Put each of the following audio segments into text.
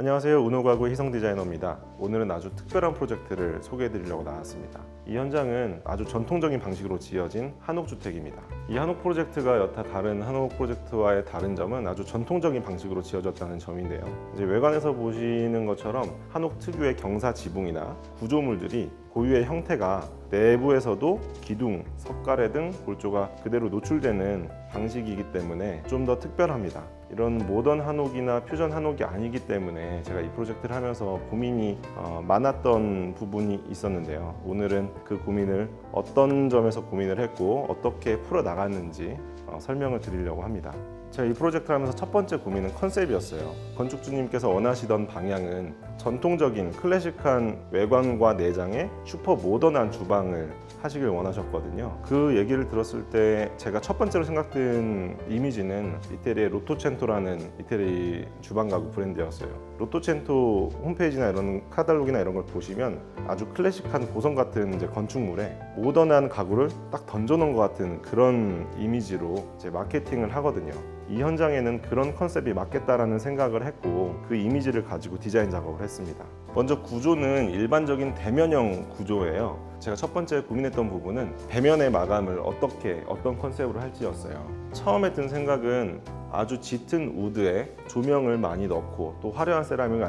안녕하세요. 운호가구 희성디자이너입니다. 오늘은 아주 특별한 프로젝트를 소개해드리려고 나왔습니다. 이 현장은 아주 전통적인 방식으로 지어진 한옥주택입니다. 이 한옥 프로젝트가 여타 다른 한옥 프로젝트와의 다른 점은 아주 전통적인 방식으로 지어졌다는 점인데요. 이제 외관에서 보시는 것처럼 한옥 특유의 경사 지붕이나 구조물들이 고유의 형태가 내부에서도 기둥, 석가래 등 골조가 그대로 노출되는 방식이기 때문에 좀 더 특별합니다. 이런 모던 한옥이나 퓨전 한옥이 아니기 때문에 제가 이 프로젝트를 하면서 고민이 많았던 부분이 있었는데요. 오늘은 그 고민을 어떤 점에서 고민을 했고 어떻게 풀어나갔는지 설명을 드리려고 합니다. 제가 이 프로젝트를 하면서 첫 번째 고민은 컨셉이었어요. 건축주님께서 원하시던 방향은 전통적인 클래식한 외관과 내장의 슈퍼 모던한 주방을 하시길 원하셨거든요. 그 얘기를 들었을 때 제가 첫 번째로 생각든 이미지는 이태리의 로토첸토라는 이태리 주방 가구 브랜드였어요. 로토첸토 홈페이지나 이런 카탈로그나 이런 걸 보시면 아주 클래식한 고성 같은 이제 건축물에 모던한 가구를 딱 던져놓은 것 같은 그런 이미지로 이제 마케팅을 하거든요. 이 현장에는 그런 컨셉이 맞겠다라는 생각을 했고 그 이미지를 가지고 디자인 작업을 했습니다. 먼저 구조는 일반적인 대면형 구조예요. 제가 첫 번째 고민했던 부분은 배면의 마감을 어떤 컨셉으로 할지였어요. 처음에 든 생각은 아주 짙은 우드에 조명을 많이 넣고 또 화려한 세라믹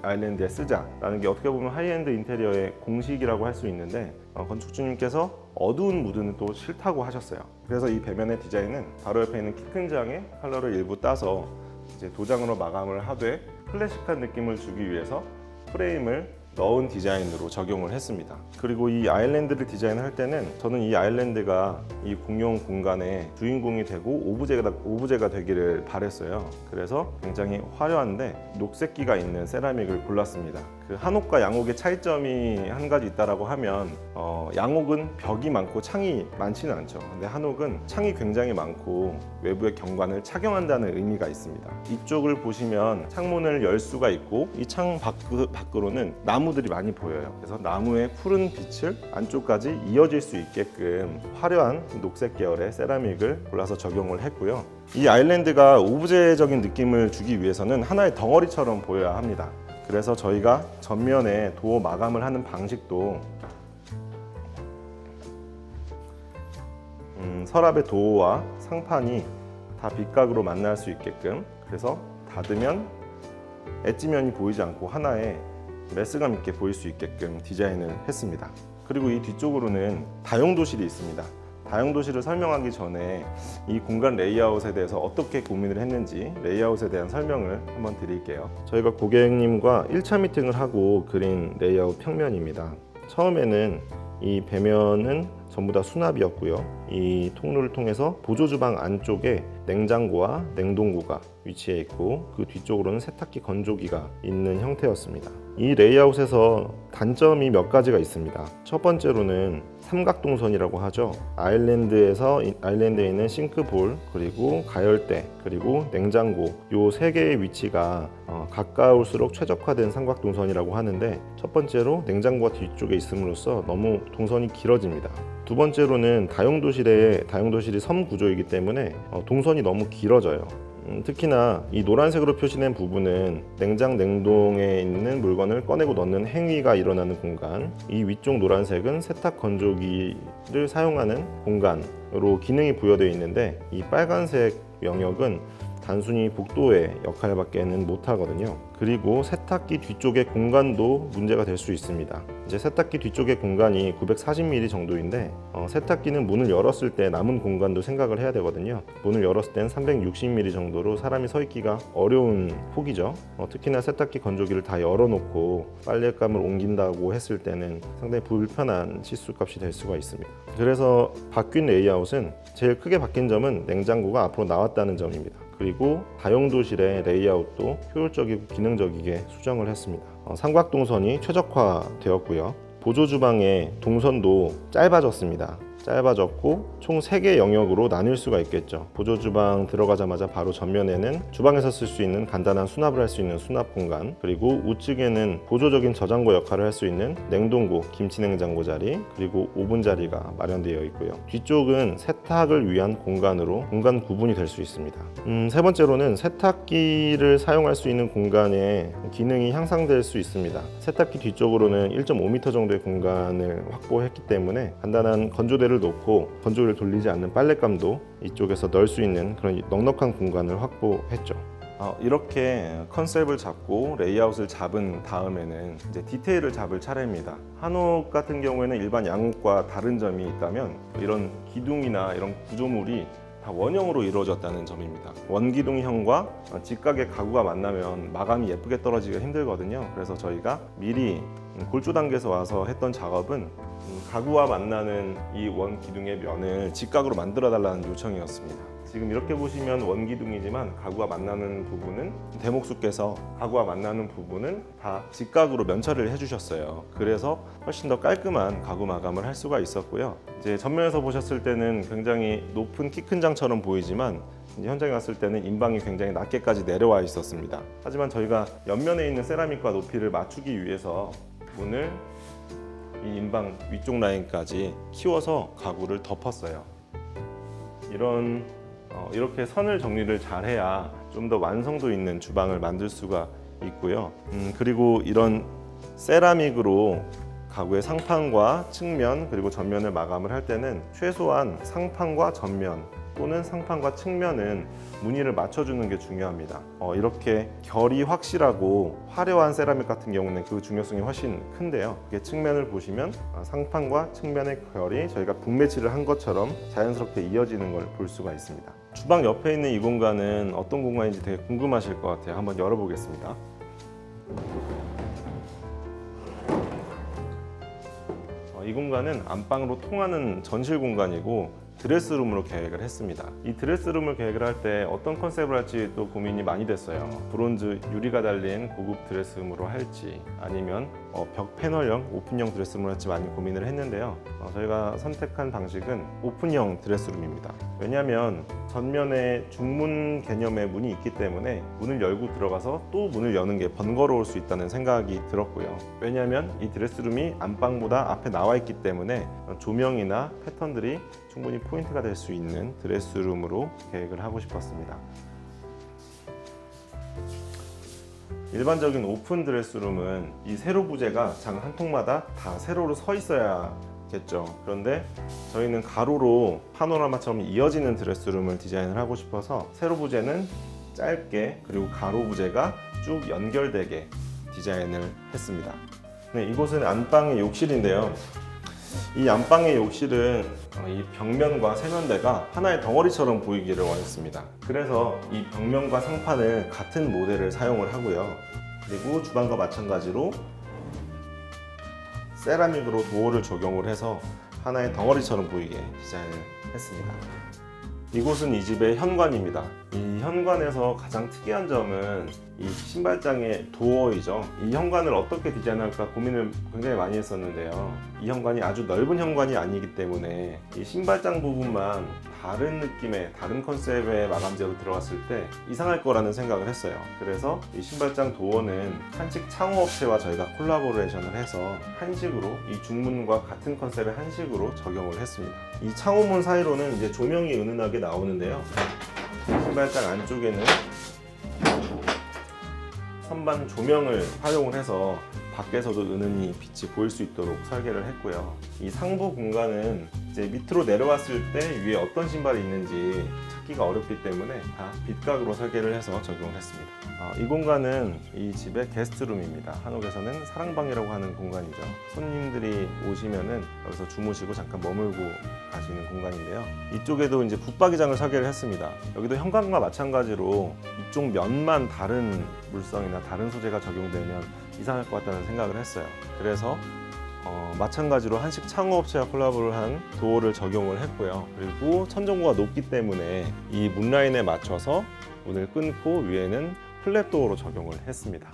아일랜드에 쓰자라는 게 어떻게 보면 하이엔드 인테리어의 공식이라고 할 수 있는데 건축주님께서 어두운 무드는 또 싫다고 하셨어요. 그래서 이 배면의 디자인은 바로 옆에 있는 키 큰 장에 컬러를 일부 따서 이제 도장으로 마감을 하되 클래식한 느낌을 주기 위해서 프레임을 넣은 디자인으로 적용을 했습니다. 그리고 이 아일랜드를 디자인할 때는 저는 이 아일랜드가 이 공용 공간의 주인공이 되고 오브제가 되기를 바랬어요. 그래서 굉장히 화려한데 녹색기가 있는 세라믹을 골랐습니다. 그 한옥과 양옥의 차이점이 한 가지 있다라고 하면 양옥은 벽이 많고 창이 많지는 않죠. 근데 한옥은 창이 굉장히 많고 외부의 경관을 착용한다는 의미가 있습니다. 이쪽을 보시면 창문을 열 수가 있고 이 창 밖으로는 나무들이 많이 보여요. 그래서 나무의 푸른 빛을 안쪽까지 이어질 수 있게끔 화려한 녹색 계열의 세라믹을 골라서 적용을 했고요. 이 아일랜드가 오브제적인 느낌을 주기 위해서는 하나의 덩어리처럼 보여야 합니다. 그래서 저희가 전면에 도어 마감을 하는 방식도 서랍의 도어와 상판이 다 빗각으로 만날 수 있게끔, 그래서 닫으면 엣지면이 보이지 않고 하나의 메스감 있게 보일 수 있게끔 디자인을 했습니다. 그리고 이 뒤쪽으로는 다용도실이 있습니다. 다용도실을 설명하기 전에 이 공간 레이아웃에 대해서 어떻게 고민을 했는지 레이아웃에 대한 설명을 한번 드릴게요. 저희가 고객님과 1차 미팅을 하고 그린 레이아웃 평면입니다. 처음에는 이 배면은 전부 다 수납이었고요. 이 통로를 통해서 보조주방 안쪽에 냉장고와 냉동고가 위치해 있고 그 뒤쪽으로는 세탁기 건조기가 있는 형태였습니다. 이 레이아웃에서 단점이 몇 가지가 있습니다. 첫 번째로는 삼각동선이라고 하죠. 아일랜드에 있는 싱크볼, 그리고 가열대, 그리고 냉장고 요 세 개의 위치가 가까울수록 최적화된 삼각동선이라고 하는데, 첫 번째로 냉장고가 뒤쪽에 있음으로써 너무 동선이 길어집니다. 두 번째로는 다용도실이 섬 구조이기 때문에 동선이 너무 길어져요. 특히나 이 노란색으로 표시된 부분은 냉동에 있는 물건을 꺼내고 넣는 행위가 일어나는 공간, 이 위쪽 노란색은 세탁 건조기를 사용하는 공간으로 기능이 부여되어 있는데, 이 빨간색 영역은 단순히 복도의 역할밖에는 못하거든요. 그리고 세탁기 뒤쪽의 공간도 문제가 될 수 있습니다. 이제 세탁기 뒤쪽의 공간이 940mm 정도인데 세탁기는 문을 열었을 때 남은 공간도 생각을 해야 되거든요. 문을 열었을 땐 360mm 정도로 사람이 서 있기가 어려운 폭이죠. 특히나 세탁기 건조기를 다 열어놓고 빨랫감을 옮긴다고 했을 때는 상당히 불편한 치수값이 될 수가 있습니다. 그래서 바뀐 레이아웃은 제일 크게 바뀐 점은 냉장고가 앞으로 나왔다는 점입니다. 그리고 다용도실의 레이아웃도 효율적이고 기능적이게 수정을 했습니다. 삼각동선이 최적화되었고요. 보조주방의 동선도 짧아졌습니다. 짧아졌고 총 3개 영역으로 나뉠 수가 있겠죠. 보조 주방 들어가자마자 바로 전면에는 주방에서 쓸 수 있는 간단한 수납을 할 수 있는 수납 공간, 그리고 우측에는 보조적인 저장고 역할을 할 수 있는 냉동고, 김치 냉장고 자리, 그리고 오븐 자리가 마련되어 있고요. 뒤쪽은 세탁을 위한 공간으로 공간 구분이 될 수 있습니다. 세 번째로는 세탁기를 사용할 수 있는 공간에 기능이 향상될 수 있습니다. 세탁기 뒤쪽으로는 1.5m 정도의 공간을 확보했기 때문에 간단한 건조대를 놓고 건조기를 돌리지 않는 빨랫감도 이쪽에서 넣을 수 있는 그런 넉넉한 공간을 확보했죠. 이렇게 컨셉을 잡고 레이아웃을 잡은 다음에는 이제 디테일을 잡을 차례입니다. 한옥 같은 경우에는 일반 양옥과 다른 점이 있다면 이런 기둥이나 이런 구조물이 다 원형으로 이루어졌다는 점입니다. 원기둥형과 직각의 가구가 만나면 마감이 예쁘게 떨어지기가 힘들거든요. 그래서 저희가 미리 골조 단계에서 와서 했던 작업은 가구와 만나는 이 원기둥의 면을 직각으로 만들어 달라는 요청이었습니다. 지금 이렇게 보시면 원기둥이지만 가구와 만나는 부분은 대목수께서 가구와 만나는 부분은 다 직각으로 면처리를 해주셨어요. 그래서 훨씬 더 깔끔한 가구 마감을 할 수가 있었고요. 이제 전면에서 보셨을 때는 굉장히 높은 키 큰 장처럼 보이지만 이제 현장에 왔을 때는 인방이 굉장히 낮게까지 내려와 있었습니다. 하지만 저희가 옆면에 있는 세라믹과 높이를 맞추기 위해서 문을 이 인방 위쪽 라인까지 키워서 가구를 덮었어요. 이렇게 선을 정리를 잘해야 좀 더 완성도 있는 주방을 만들 수가 있고요. 그리고 이런 세라믹으로 가구의 상판과 측면 그리고 전면을 마감을 할 때는 최소한 상판과 전면 또는 상판과 측면은 무늬를 맞춰주는 게 중요합니다. 이렇게 결이 확실하고 화려한 세라믹 같은 경우는 그 중요성이 훨씬 큰데요. 이게 측면을 보시면 상판과 측면의 결이 저희가 북매치를 한 것처럼 자연스럽게 이어지는 걸 볼 수가 있습니다. 주방 옆에 있는 이 공간은 어떤 공간인지 되게 궁금하실 것 같아요. 한번 열어보겠습니다. 이 공간은 안방으로 통하는 전실 공간이고 드레스룸으로 계획을 했습니다. 이 드레스룸을 계획을 할 때 어떤 컨셉을 할지 또 고민이 많이 됐어요. 브론즈 유리가 달린 고급 드레스룸으로 할지 아니면 벽 패널형 오픈형 드레스룸을 할지 많이 고민을 했는데요. 저희가 선택한 방식은 오픈형 드레스룸입니다. 왜냐하면 전면에 중문 개념의 문이 있기 때문에 문을 열고 들어가서 또 문을 여는 게 번거로울 수 있다는 생각이 들었고요. 왜냐하면 이 드레스룸이 안방보다 앞에 나와 있기 때문에 조명이나 패턴들이 충분히 포인트가 될 수 있는 드레스룸으로 계획을 하고 싶었습니다. 일반적인 오픈 드레스룸은 이 세로 부재가 장 한 통마다 다 세로로 서 있어야겠죠. 그런데 저희는 가로로 파노라마처럼 이어지는 드레스룸을 디자인을 하고 싶어서 세로 부재는 짧게 그리고 가로 부재가 쭉 연결되게 디자인을 했습니다. 네, 이곳은 안방의 욕실인데요. 이 안방의 욕실은 이 벽면과 세면대가 하나의 덩어리처럼 보이기를 원했습니다. 그래서 이 벽면과 상판을 같은 모델을 사용을 하고요. 그리고 주방과 마찬가지로 세라믹으로 도어를 적용을 해서 하나의 덩어리처럼 보이게 디자인을 했습니다. 이곳은 이 집의 현관입니다. 이 현관에서 가장 특이한 점은 이 신발장의 도어이죠. 이 현관을 어떻게 디자인할까 고민을 굉장히 많이 했었는데요. 이 현관이 아주 넓은 현관이 아니기 때문에 이 신발장 부분만 다른 느낌의 다른 컨셉의 마감재로 들어갔을 때 이상할 거라는 생각을 했어요. 그래서 이 신발장 도어는 한식 창호업체와 저희가 콜라보레이션을 해서 한식으로 이 중문과 같은 컨셉의 한식으로 적용을 했습니다. 이 창호문 사이로는 이제 조명이 은은하게 나오는데요. 신발장 안쪽에는 선반 조명을 활용을 해서 밖에서도 은은히 빛이 보일 수 있도록 설계를 했고요. 이 상부 공간은 이제 밑으로 내려왔을 때 위에 어떤 신발이 있는지 찾기가 어렵기 때문에 다 빛각으로 설계를 해서 적용을 했습니다. 이 공간은 이 집의 게스트룸입니다. 한옥에서는 사랑방이라고 하는 공간이죠. 손님들이 오시면은 여기서 주무시고 잠깐 머물고 가시는 공간인데요. 이쪽에도 이제 붙박이장을 설계를 했습니다. 여기도 현관과 마찬가지로 이쪽 면만 다른 물성이나 다른 소재가 적용되면 이상할 것 같다는 생각을 했어요. 그래서 마찬가지로 한식 창호업체와 콜라보를 한 도어를 적용을 했고요. 그리고 천정고가 높기 때문에 이 문라인에 맞춰서 문을 끊고 위에는 플랫 도어로 적용을 했습니다.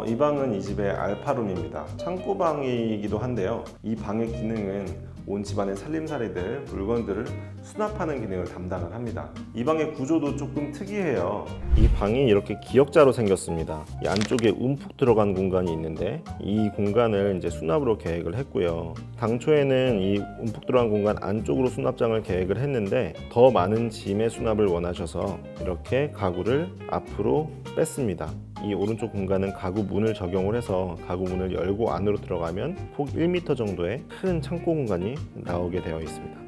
이 방은 이 집의 알파룸입니다. 창고방이기도 한데요. 이 방의 기능은 온 집안의 살림살이들, 물건들을 수납하는 기능을 담당을 합니다. 이 방의 구조도 조금 특이해요. 이 방이 이렇게 기역자로 생겼습니다. 이 안쪽에 움푹 들어간 공간이 있는데 이 공간을 이제 수납으로 계획을 했고요. 당초에는 이 움푹 들어간 공간 안쪽으로 수납장을 계획을 했는데 더 많은 짐의 수납을 원하셔서 이렇게 가구를 앞으로 뺐습니다. 이 오른쪽 공간은 가구 문을 적용을 해서 가구 문을 열고 안으로 들어가면 폭 1m 정도의 큰 창고 공간이 나오게 되어 있습니다.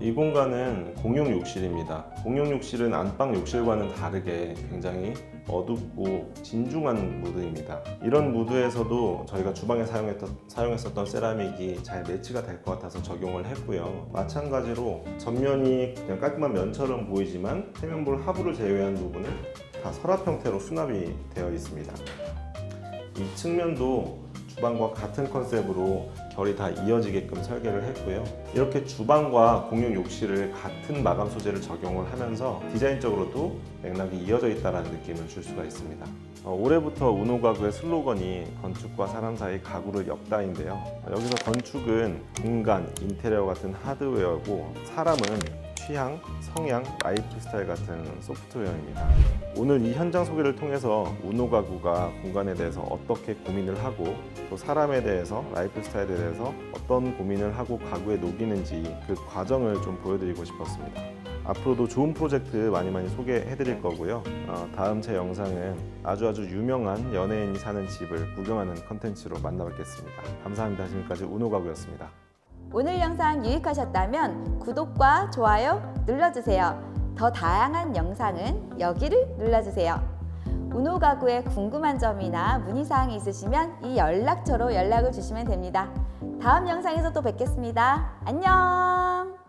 이 공간은 공용 욕실입니다. 공용 욕실은 안방 욕실과는 다르게 굉장히 어둡고 진중한 무드입니다. 이런 무드에서도 저희가 주방에 사용했었던 세라믹이 잘 매치가 될 것 같아서 적용을 했고요. 마찬가지로 전면이 그냥 깔끔한 면처럼 보이지만 세면볼 하부를 제외한 부분은 다 서랍 형태로 수납이 되어 있습니다. 이 측면도 주방과 같은 컨셉으로 결이 다 이어지게끔 설계를 했고요. 이렇게 주방과 공용 욕실을 같은 마감 소재를 적용을 하면서 디자인적으로도 맥락이 이어져 있다는 느낌을 줄 수가 있습니다. 올해부터 우노 가구의 슬로건이 건축과 사람 사이 가구를 엮다인데요. 여기서 건축은 공간, 인테리어 같은 하드웨어고 사람은 취향, 성향, 라이프 스타일 같은 소프트웨어입니다. 오늘 이 현장 소개를 통해서 우노 가구가 공간에 대해서 어떻게 고민을 하고 또 사람에 대해서, 라이프 스타일에 대해서 어떤 고민을 하고 가구에 녹이는지 그 과정을 좀 보여드리고 싶었습니다. 앞으로도 좋은 프로젝트 많이 소개해 드릴 거고요. 다음 제 영상은 아주 유명한 연예인이 사는 집을 구경하는 컨텐츠로 만나뵙겠습니다. 감사합니다. 지금까지 우노 가구였습니다. 오늘 영상 유익하셨다면 구독과 좋아요 눌러주세요. 더 다양한 영상은 여기를 눌러주세요. 우노 가구에 궁금한 점이나 문의사항이 있으시면 이 연락처로 연락을 주시면 됩니다. 다음 영상에서 또 뵙겠습니다. 안녕!